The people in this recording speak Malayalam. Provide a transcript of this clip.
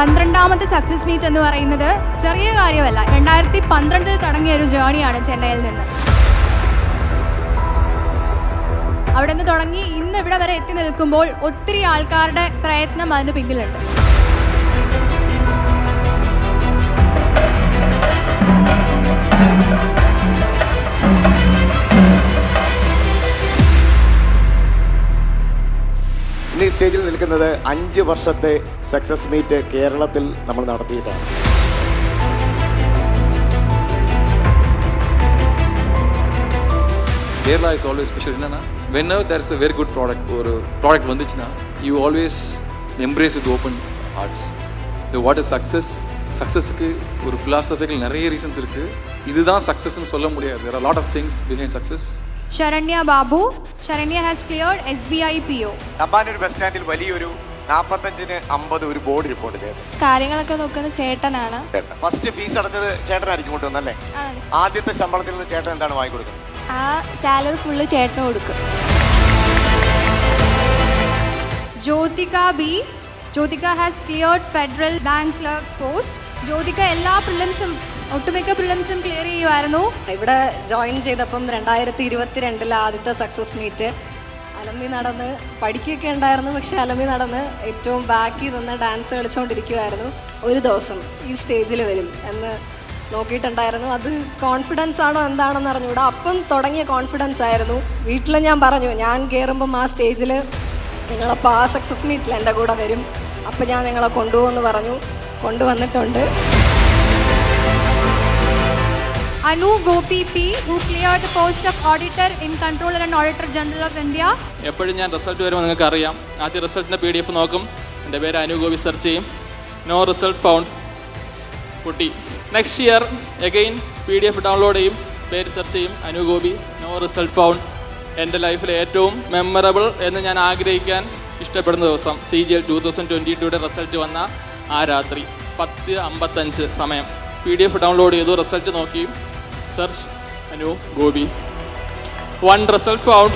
12ാമത്തെ സക്സസ് മീറ്റ് എന്ന് പറയുന്നത് ചെറിയ കാര്യമല്ല. 2012 തുടങ്ങിയ ഒരു ജേണിയാണ് ചെന്നൈയിൽ നിന്ന്. അവിടെ നിന്ന് തുടങ്ങി ഇന്ന് ഇവിടെ വരെ എത്തി നിൽക്കുമ്പോൾ ഒത്തിരി ആൾക്കാരുടെ പ്രയത്നം അതിന് പിന്നിലുണ്ട്. ഇന്ന് ഈ സ്റ്റേജിൽ നിൽക്കുന്നത് 5 വർഷത്തെ സക്സസ് മീറ്റ് കേരളത്തിൽ നമ്മൾ നടത്തിയിട്ടാണ്. Kerala is always special. Whenever there is a very good product or product vandichna, you always embrace with open hearts. What is success? Success-க்கு ஒரு philosophical நிறைய reasons இருக்கு. இதுதான் success ன்னு சொல்ல முடியாது. There are a lot of things behind success. Sharanya Babu. Sharanya has cleared SBI PO. Thampanoor bus സ്റ്റാൻഡിൽ വലിയൊരു 45-ന് 50 ഒരു ബോർഡ് റിപ്പോർട്ട് ചെയ്തു. കാര്യങ്ങളൊക്കെ നോക്കുന്നത് ചേട്ടനാണ്. ഫസ്റ്റ് ഫീസ് അടച്ചത് ചേട്ടനായിരിക്കും കൊണ്ടുവന്നല്ലേ? ആദ്യത്തെ ശമ്പളത്തിൽ നിന്ന് ചേട്ടൻ എന്താണ് വാങ്ങി കൊടുക്കുന്നത്? ആ സാലറി ഫുള്ള് ചേട്ടന് കൊടുക്കും. Jyothika B. Jyothika has cleared federal bank clerk post. Jyothika എല്ലാ പ്രിലിംസും ഒട്ടുമിക്ക പ്രിലിംസും ക്ലിയർ ചെയ്യുമായിരുന്നു. ഇവിടെ ജോയിൻ ചെയ്തപ്പം 2022 ആദ്യത്തെ സക്സസ് മീറ്റ് അലമ്പി നടന്ന് പഠിക്കുകയൊക്കെ ഉണ്ടായിരുന്നു. പക്ഷേ അലമ്പി നടന്ന് ഏറ്റവും ബാക്കിൽ നിന്ന് ഡാൻസ് കളിച്ചുകൊണ്ടിരിക്കുമായിരുന്നു. ഒരു ദിവസം ഈ സ്റ്റേജിൽ വരും എന്ന് നോക്കിയിട്ടുണ്ടായിരുന്നു. അത് കോൺഫിഡൻസ് ആണോ എന്താണെന്ന് അറിഞ്ഞുകൂടാ. അപ്പം തുടങ്ങിയ കോൺഫിഡൻസ് ആയിരുന്നു. വീട്ടിൽ ഞാൻ പറഞ്ഞു, ഞാൻ കയറുമ്പം ആ സ്റ്റേജിൽ നിങ്ങളപ്പോൾ ആ സക്സസ് മീറ്റിൽ എൻ്റെ കൂടെ വരും, അപ്പം ഞാൻ നിങ്ങളെ കൊണ്ടുപോകുമെന്ന് പറഞ്ഞു. കൊണ്ടുവന്നിട്ടുണ്ട്. Anu Gopi P, who cleared the post of auditor in Controller and Auditor General of India. എപ്പോഴും ഞാൻ റിസൾട്ട് വരുമ്പോൾ നിങ്ങൾക്ക് അറിയാം. ആദ്യം റിസൾട്ടിൻ്റെ PDF നോക്കും. എൻ്റെ പേര് അനു ഗോപി സെർച്ച് ചെയ്യും. നോ റിസൾട്ട് ഫൗണ്ട് കുട്ടി. Next year again PDF download ചെയ്യും, പേര് സെർച്ച് ചെയ്യും, Anu Gopi, no result found. എൻ്റെ ലൈഫിലെ ഏറ്റവും മെമ്മറബിൾ എന്ന് ഞാൻ ആഗ്രഹിക്കാൻ ഇഷ്ടപ്പെടുന്ന ദിവസം CGL 2022 റിസൾട്ട് വന്ന ആ രാത്രി 10:55 സമയം PDF ഡൗൺലോഡ് ചെയ്തു, റിസൾട്ട് നോക്കി, search Anu Gopi, 1 result found.